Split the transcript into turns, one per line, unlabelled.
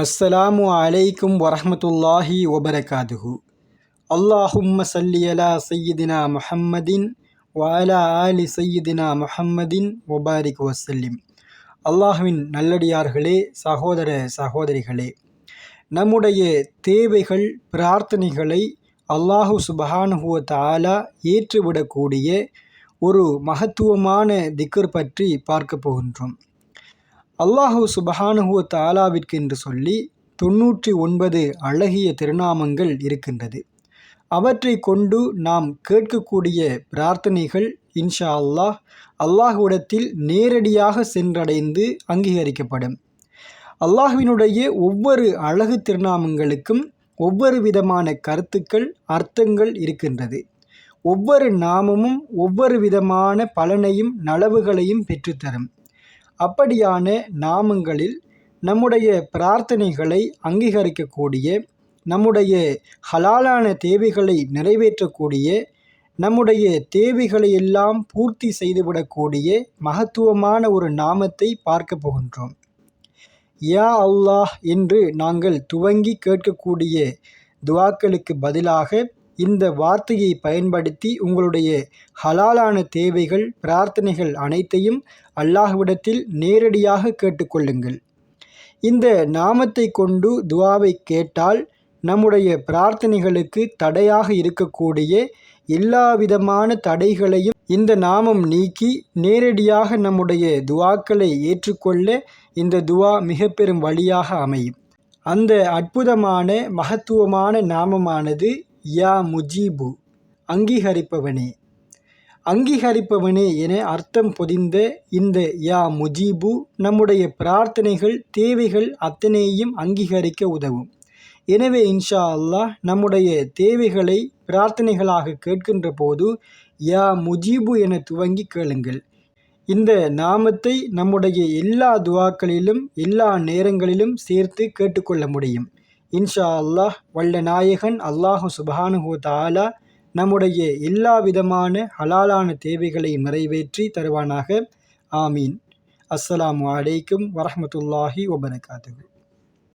அஸ்ஸலாமு அலைக்கும் வரஹ்மத்துல்லாஹி வபரகாதுஹு. அல்லாஹும்ம ஸல்லி அலா சய்யிதினா முஹம்மதின் வ அலா ஆலி சய்யிதினா முஹம்மதின் வபாரிக் வசல்லிம். அல்லாஹுவின் நல்லடியார்களே, சகோதர சகோதரிகளே, நம்முடைய தேவைகள் பிரார்த்தனைகளை அல்லாஹு சுப்ஹானஹு வ தஆலா ஏற்றுவிடக்கூடிய ஒரு மகத்துவமான திக்ர் பற்றி பார்க்க போகின்றோம். அல்லாஹு சுப்ஹானஹு வ தஆலாவிற்கு என்று சொல்லி 99 அழகிய திருநாமங்கள் இருக்கின்றது. அவற்றை கொண்டு நாம் கேட்கக்கூடிய பிரார்த்தனைகள் இன்ஷா அல்லாஹ் அல்லாஹ்விடத்தில் நேரடியாக சென்றடைந்து அங்கீகரிக்கப்படும். அல்லாஹ்வினுடைய ஒவ்வொரு அழகு திருநாமங்களுக்கும் ஒவ்வொரு விதமான கருத்துக்கள், அர்த்தங்கள் இருக்கின்றது. ஒவ்வொரு நாமமும் ஒவ்வொரு விதமான பலனையும் நலவுகளையும் பெற்றுத்தரும். அப்படியான நாமங்களில் நம்முடைய பிரார்த்தனைகளை அங்கீகரிக்கக்கூடிய, நம்முடைய ஹலாலான தேவைகளை நிறைவேற்றக்கூடிய, நம்முடைய தேவைகளை எல்லாம் பூர்த்தி செய்துவிடக்கூடிய மகத்துவமான ஒரு நாமத்தை பார்க்க போகின்றோம். யா அல்லாஹ் என்று நாங்கள் துவங்கி கேட்கக்கூடிய துஆக்களுக்கு பதிலாக இந்த வார்த்தையை பயன்படுத்தி உங்களுடைய ஹலாலான தேவைகள், பிரார்த்தனைகள் அனைத்தையும் அல்லாஹ்விடத்தில் நேரடியாக கேட்டுக்கொள்ளுங்கள். இந்த நாமத்தை கொண்டு துஆவை கேட்டால் நம்முடைய பிரார்த்தனைகளுக்கு தடையாக இருக்கக்கூடிய எல்லா விதமான தடைகளையும் இந்த நாமம் நீக்கி நேரடியாக நம்முடைய துஆக்களை ஏற்றுக்கொள்ள இந்த துஆ மிக பெரும் வழியாக அமையும். அந்த அற்புதமான மகத்துவமான நாமமானது யா முஜீபு, அங்கீகரிப்பவனே. அங்கீகரிப்பவனே என அர்த்தம் பொதிந்த இந்த யா முஜீபு நம்முடைய பிரார்த்தனைகள், தேவைகள் அத்தனையும் அங்கீகரிக்க உதவும். எனவே இன்ஷா அல்லாஹ் நம்முடைய தேவைகளை பிரார்த்தனைகளாக கேட்கின்ற போது யா முஜீபு என துவங்கி கேளுங்கள். இந்த நாமத்தை நம்முடைய எல்லா துஆக்களிலும் எல்லா நேரங்களிலும் சேர்த்து கேட்டுக்கொள்ள முடியும். இன்ஷா அல்லாஹ் வல்ல நாயகன் அல்லாஹு சுப்ஹானஹு வ தஆலா நம்முடைய எல்லா விதமான ஹலாலான தேவைகளை நிறைவேற்றி தருவானாக. ஆமீன். அஸ்ஸலாமு அலைக்கும் வரஹ்மத்துல்லாஹி வபரகாதுஹு.